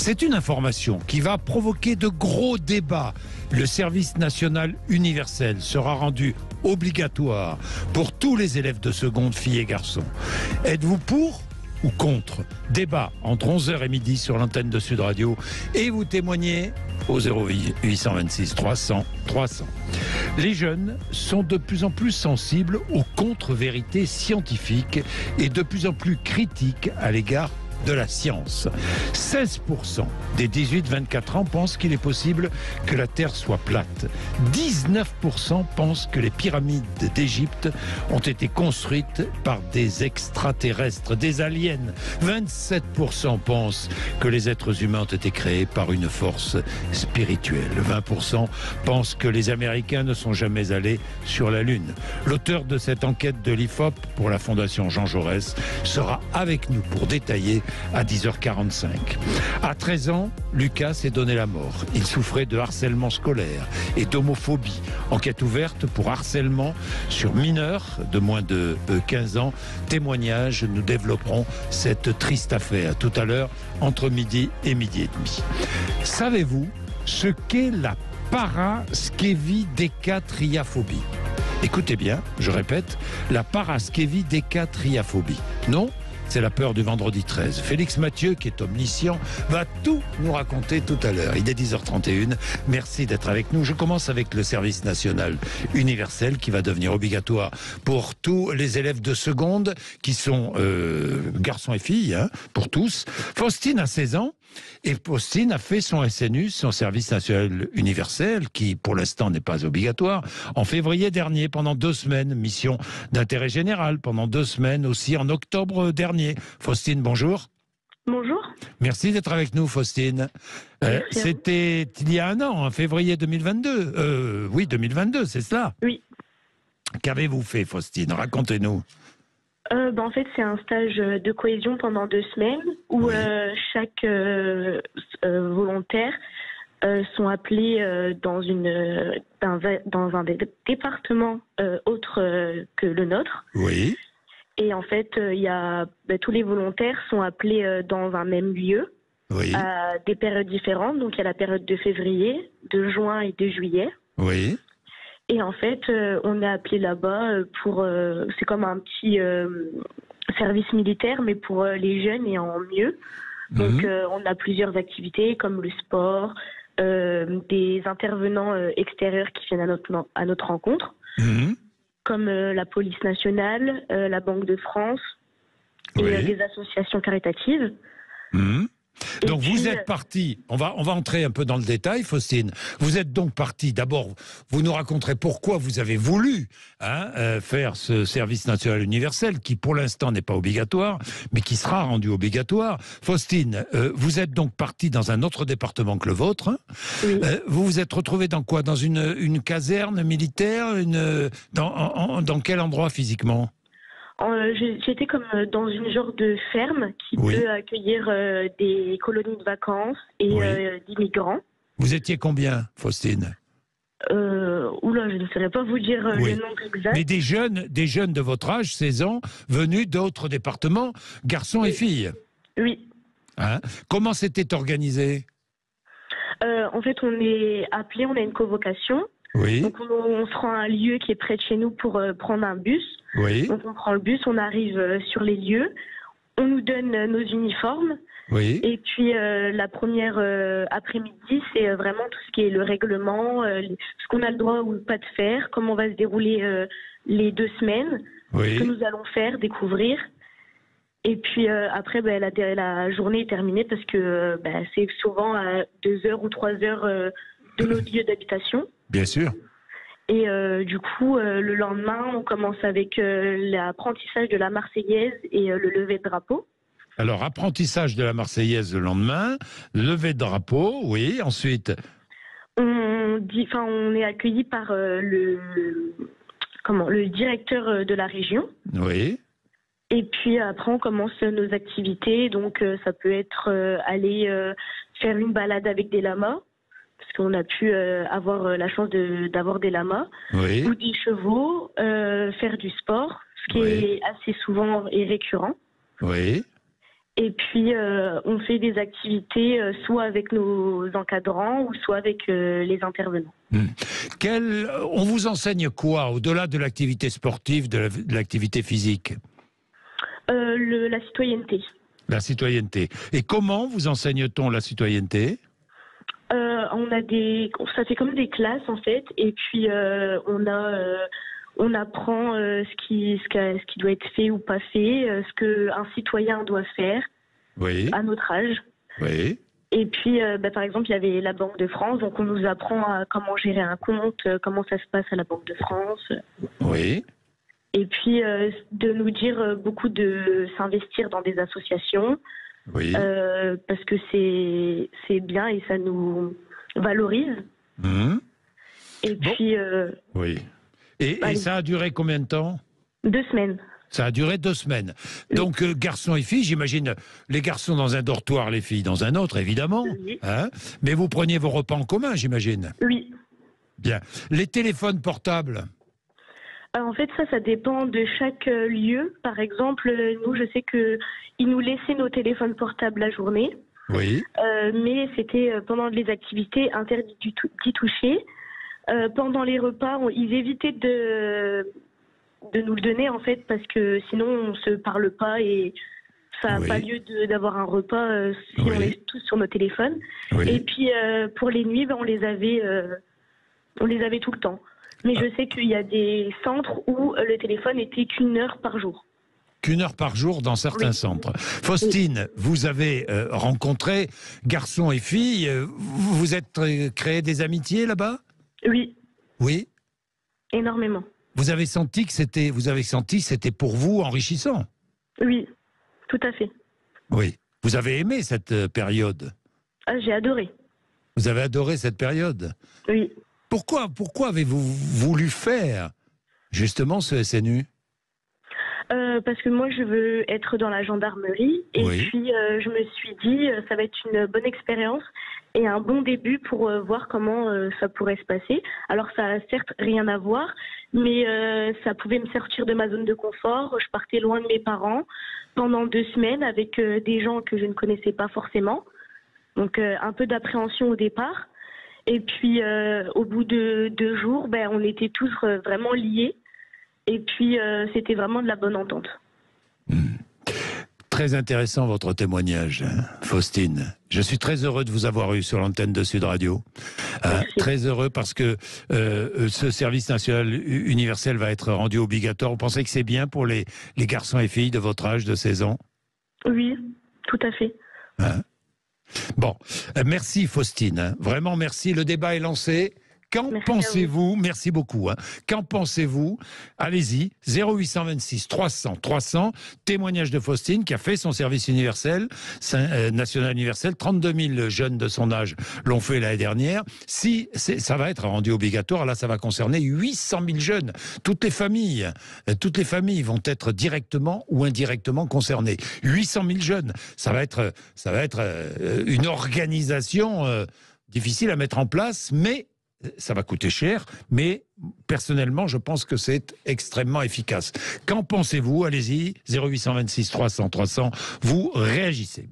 C'est une information qui va provoquer de gros débats. Le service national universel sera rendu obligatoire pour tous les élèves de seconde, filles et garçons. Êtes-vous pour ou contre? Débat entre 11h et midi sur l'antenne de Sud Radio et vous témoignez au 0826 300 300. Les jeunes sont de plus en plus sensibles aux contre-vérités scientifiques et de plus en plus critiques à l'égard de la science. 16% des 18-24 ans pensent qu'il est possible que la Terre soit plate. 19% pensent que les pyramides d'Égypte ont été construites par des extraterrestres, des aliens. 27% pensent que les êtres humains ont été créés par une force spirituelle. 20% pensent que les Américains ne sont jamais allés sur la Lune. L'auteur de cette enquête de l'IFOP pour la Fondation Jean Jaurès sera avec nous pour détailler à 10h45. À 13 ans, Lucas s'est donné la mort. Il souffrait de harcèlement scolaire et d'homophobie. Enquête ouverte pour harcèlement sur mineurs de moins de 15 ans. Témoignage, nous développerons cette triste affaire tout à l'heure entre midi et midi et demi. Savez-vous ce qu'est la paraskevidécatriaphobie? Écoutez bien, je répète, la paraskevidécatriaphobie. Non ? C'est la peur du vendredi 13. Félix Mathieu, qui est omniscient, va tout nous raconter tout à l'heure. Il est 10h31. Merci d'être avec nous. Je commence avec le service national universel qui va devenir obligatoire pour tous les élèves de seconde qui sont garçons et filles, hein, pour tous. Faustine a 16 ans. Et Faustine a fait son SNU, son service national universel, qui pour l'instant n'est pas obligatoire, en février dernier, pendant 2 semaines, mission d'intérêt général, pendant 2 semaines aussi en octobre dernier. Faustine, bonjour. Bonjour. Merci d'être avec nous, Faustine. C'était il y a un an, en février 2022. Oui, 2022, c'est cela? Oui. Qu'avez-vous fait, Faustine? Racontez-nous. En fait, c'est un stage de cohésion pendant 2 semaines où chaque volontaire sont appelés dans un département autre que le nôtre. Oui. Et en fait, tous les volontaires sont appelés dans un même lieu à des périodes différentes. Donc, il y a la période de février, de juin et de juillet. Oui. Et en fait, on est appelé là-bas pour... c'est comme un petit service militaire, mais pour les jeunes et en mieux. Donc, on a plusieurs activités comme le sport, des intervenants extérieurs qui viennent à notre rencontre, comme la police nationale, la Banque de France et des associations caritatives. Donc vous êtes parti, on va entrer un peu dans le détail, Faustine. Vous êtes donc parti, d'abord, vous nous raconterez pourquoi vous avez voulu faire ce service national universel, qui pour l'instant n'est pas obligatoire, mais qui sera rendu obligatoire. Faustine, vous êtes donc parti dans un autre département que le vôtre. Hein. Oui. Vous vous êtes retrouvé dans quoi? Dans une caserne militaire? Dans quel endroit physiquement? J'étais comme dans une genre de ferme qui peut accueillir des colonies de vacances et d'immigrants. Vous étiez combien, Faustine? Oula, je ne saurais pas vous dire le nombre exact. Mais des jeunes de votre âge, 16 ans, venus d'autres départements, garçons et filles. Oui. Hein? Comment c'était organisé? En fait, on est appelé, on a une convocation. Oui. Donc on se rend à un lieu qui est près de chez nous pour prendre un bus. Oui. Donc on prend le bus, on arrive sur les lieux, on nous donne nos uniformes. Oui. Et puis la première après-midi, c'est vraiment tout ce qui est le règlement, ce qu'on a le droit ou pas de faire, comment va se dérouler les 2 semaines, ce que nous allons faire, découvrir. Et puis après, la journée est terminée parce que c'est souvent à 2 heures ou 3 heures de nos lieux d'habitation. Bien sûr. Et du coup, le lendemain, on commence avec l'apprentissage de la Marseillaise et le lever de drapeau. Alors, apprentissage de la Marseillaise le lendemain, lever de drapeau, oui, ensuite... On est accueilli par le directeur de la région. Oui. Et puis après, on commence nos activités. Donc, ça peut être aller faire une balade avec des lamas. Parce qu'on a pu avoir la chance d'avoir des lamas, ou des chevaux, faire du sport, ce qui est assez souvent et récurrent. Oui. Et puis, on fait des activités soit avec nos encadrants ou soit avec les intervenants. On vous enseigne quoi, au-delà de l'activité sportive, de l'activité physique? La citoyenneté. La citoyenneté. Et comment vous enseigne-t-on la citoyenneté? Ça fait comme des classes en fait, et puis on apprend ce qui doit être fait ou pas fait, ce qu'un citoyen doit faire à notre âge. Oui. Et puis, par exemple, il y avait la Banque de France, donc on nous apprend comment gérer un compte, comment ça se passe à la Banque de France. Oui. Et puis, de nous dire beaucoup de s'investir dans des associations, parce que c'est bien et ça nous valorise. Et puis... oui. Et ça a duré combien de temps? 2 semaines. Ça a duré 2 semaines. Donc, garçons et filles, j'imagine, les garçons dans un dortoir, les filles dans un autre, évidemment. Oui. Hein, mais vous preniez vos repas en commun, j'imagine. Oui. Bien. Les téléphones portables? En fait, ça dépend de chaque lieu. Par exemple, nous, je sais qu'ils nous laissaient nos téléphones portables la journée. Oui. Mais c'était pendant les activités interdit d'y toucher. Pendant les repas, ils évitaient de nous le donner, en fait, parce que sinon, on se parle pas et ça n'a pas lieu d'avoir un repas si on est tous sur nos téléphones. Et puis, pour les nuits, on les avait tout le temps. Mais je sais qu'il y a des centres où le téléphone était qu'1 heure par jour. Qu'1 heure par jour dans certains centres. Faustine, vous avez rencontré garçons et filles. Vous êtes créé des amitiés là-bas? Oui. Oui. Énormément. Vous avez senti que c'était pour vous enrichissant? Oui, tout à fait. Oui. Vous avez aimé cette période? J'ai adoré. Vous avez adoré cette période? Oui. Pourquoi avez-vous voulu faire justement ce SNU? Parce que moi, je veux être dans la gendarmerie. Et puis, je me suis dit, ça va être une bonne expérience et un bon début pour voir comment ça pourrait se passer. Alors, ça a certes rien à voir, mais ça pouvait me sortir de ma zone de confort. Je partais loin de mes parents pendant 2 semaines avec des gens que je ne connaissais pas forcément. Donc, un peu d'appréhension au départ. Et puis, au bout de 2 jours, on était tous vraiment liés. Et puis, c'était vraiment de la bonne entente. Très intéressant votre témoignage, Faustine. Je suis très heureux de vous avoir eu sur l'antenne de Sud Radio. Très heureux parce que ce service national universel va être rendu obligatoire. Vous pensez que c'est bien pour les garçons et filles de votre âge, de 16 ans? Oui, tout à fait. Bon, merci Faustine. Vraiment merci. Le débat est lancé. Qu'en pensez-vous? Merci beaucoup. Qu'en pensez-vous? Allez-y, 0826 300 300, témoignage de Faustine qui a fait son service universel, national universel. 32 000 jeunes de son âge l'ont fait l'année dernière. Si ça va être rendu obligatoire, là ça va concerner 800 000 jeunes. Toutes les familles vont être directement ou indirectement concernées. 800 000 jeunes, ça va être une organisation difficile à mettre en place, mais ça va coûter cher, mais personnellement, je pense que c'est extrêmement efficace. Qu'en pensez-vous? Allez-y, 0826 300 300, vous réagissez.